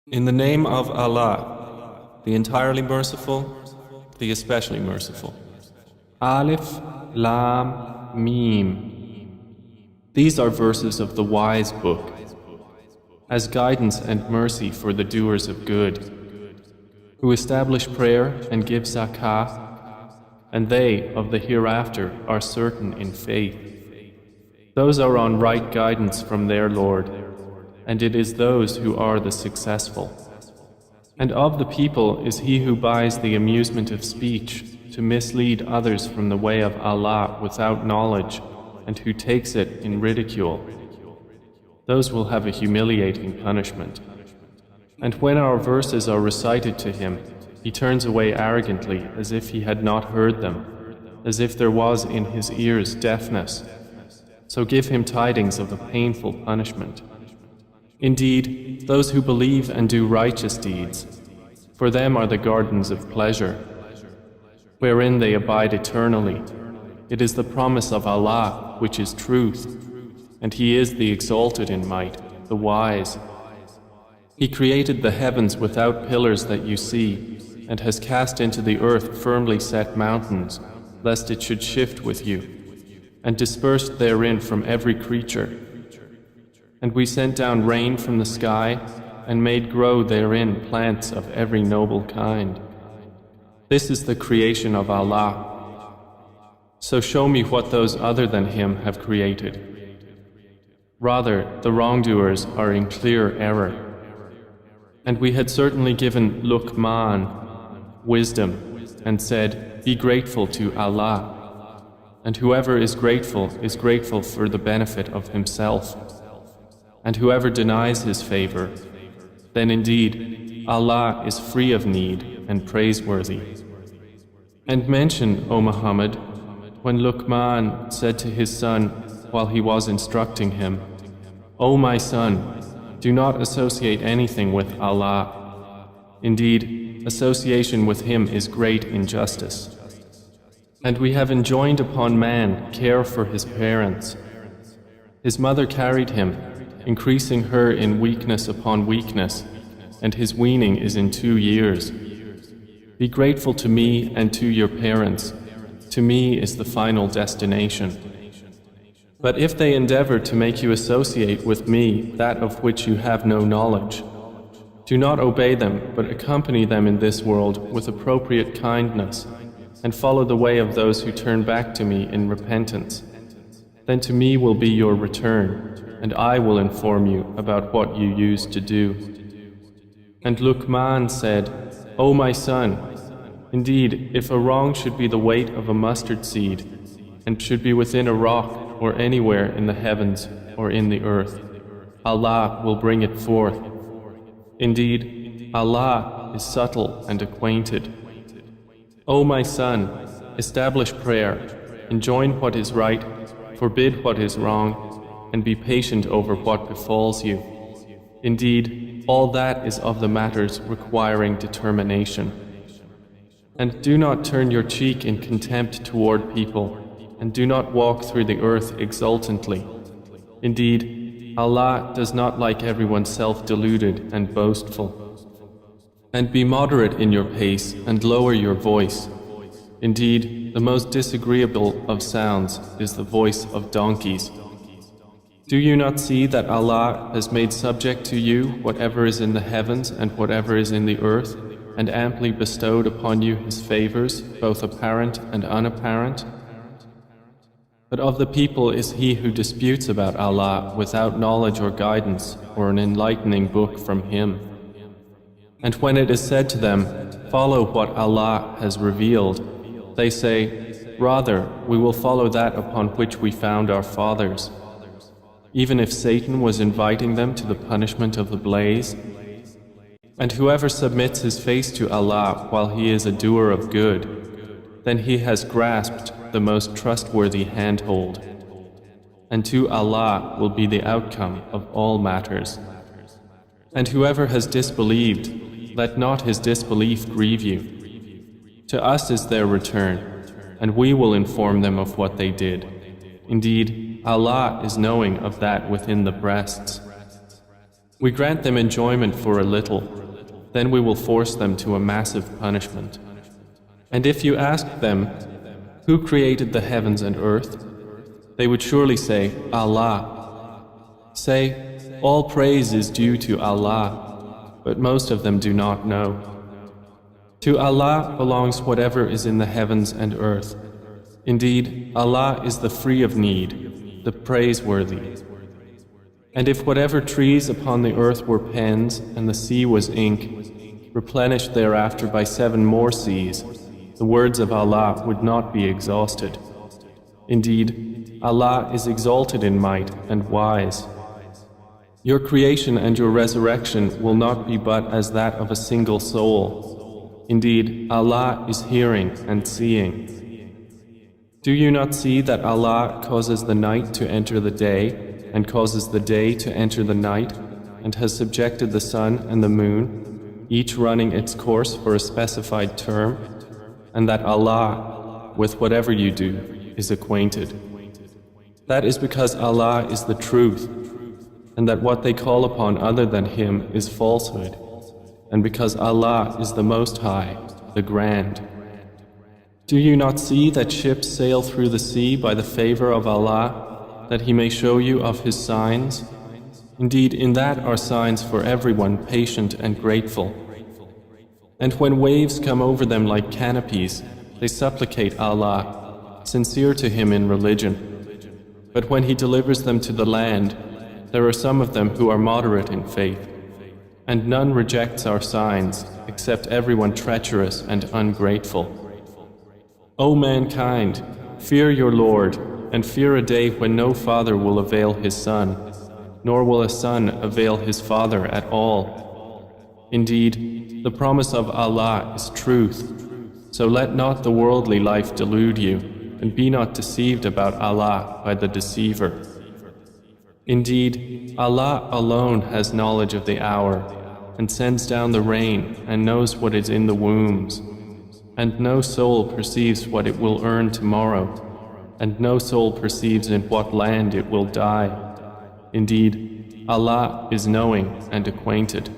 In the name of Allah, the entirely merciful, the especially merciful. Alif, Lam, Mim. These are verses of the wise book, as guidance and mercy for the doers of good, who establish prayer and give zakah, and they of the hereafter are certain in faith. Those are on right guidance from their Lord, and it is those who are the successful. And of the people is he who buys the amusement of speech to mislead others from the way of Allah without knowledge, and who takes it in ridicule. Those will have a humiliating punishment. And when our verses are recited to him, he turns away arrogantly as if he had not heard them, as if there was in his ears deafness. So give him tidings of a painful punishment. Indeed, those who believe and do righteous deeds, for them are the gardens of pleasure, wherein they abide eternally. It is the promise of Allah, which is truth, and He is the exalted in might, the wise. He created the heavens without pillars that you see, and has cast into the earth firmly set mountains, lest it should shift with you, and dispersed therein from every creature. And we sent down rain from the sky, and made grow therein plants of every noble kind. This is the creation of Allah. So show me what those other than Him have created. Rather, the wrongdoers are in clear error. And we had certainly given Luqman wisdom, and said, Be grateful to Allah. And whoever is grateful for the benefit of himself. And whoever denies His favor, then indeed Allah is free of need and praiseworthy. And mention, O Muhammad, when Luqman said to his son while he was instructing him, O my son, do not associate anything with Allah. Indeed, association with Him is great injustice. And we have enjoined upon man care for his parents. His mother carried him, increasing her in weakness upon weakness, and his weaning is in 2 years. Be grateful to me and to your parents. To me is the final destination. But if they endeavor to make you associate with me that of which you have no knowledge, do not obey them, but accompany them in this world with appropriate kindness, and follow the way of those who turn back to me in repentance. Then to me will be your return, and I will inform you about what you used to do. And Luqman said, O my son, indeed, if a wrong should be the weight of a mustard seed, and should be within a rock or anywhere in the heavens or in the earth, Allah will bring it forth. Indeed, Allah is subtle and acquainted. O my son, establish prayer, enjoin what is right, forbid what is wrong, and be patient over what befalls you. Indeed, all that is of the matters requiring determination. And do not turn your cheek in contempt toward people, and do not walk through the earth exultantly. Indeed, Allah does not like everyone self-deluded and boastful. And be moderate in your pace and lower your voice. Indeed, the most disagreeable of sounds is the voice of donkeys. Do you not see that Allah has made subject to you whatever is in the heavens and whatever is in the earth, and amply bestowed upon you His favors, both apparent and unapparent? But of the people is he who disputes about Allah without knowledge or guidance or an enlightening book from Him. And when it is said to them, Follow what Allah has revealed, they say, Rather, we will follow that upon which we found our fathers. Even if Satan was inviting them to the punishment of the blaze. And whoever submits his face to Allah while he is a doer of good, then he has grasped the most trustworthy handhold. And to Allah will be the outcome of all matters. And whoever has disbelieved, let not his disbelief grieve you. To us is their return, and we will inform them of what they did. Indeed, Allah is knowing of that within the breasts. We grant them enjoyment for a little, then we will force them to a massive punishment. And if you asked them, who created the heavens and earth? They would surely say, Allah. Say, all praise is due to Allah, but most of them do not know. To Allah belongs whatever is in the heavens and earth. Indeed, Allah is the free of need, the praiseworthy. And if whatever trees upon the earth were pens and the sea was ink, replenished thereafter by 7 more seas, the words of Allah would not be exhausted. Indeed, Allah is exalted in might and wise. Your creation and your resurrection will not be but as that of a single soul. Indeed, Allah is hearing and seeing. Do you not see that Allah causes the night to enter the day and causes the day to enter the night and has subjected the sun and the moon, each running its course for a specified term, and that Allah, with whatever you do, is acquainted? That is because Allah is the truth, and that what they call upon other than Him is falsehood, and because Allah is the Most High, the Grand. Do you not see that ships sail through the sea by the favor of Allah, that He may show you of His signs? Indeed, in that are signs for everyone patient and grateful. And when waves come over them like canopies, they supplicate Allah, sincere to Him in religion. But when He delivers them to the land, there are some of them who are moderate in faith, and none rejects our signs except everyone treacherous and ungrateful. O mankind, fear your Lord, and fear a day when no father will avail his son, nor will a son avail his father at all. Indeed, the promise of Allah is truth, so let not the worldly life delude you, and be not deceived about Allah by the deceiver. Indeed, Allah alone has knowledge of the hour, and sends down the rain, and knows what is in the wombs. And no soul perceives what it will earn tomorrow, and no soul perceives in what land it will die. Indeed, Allah is knowing and acquainted.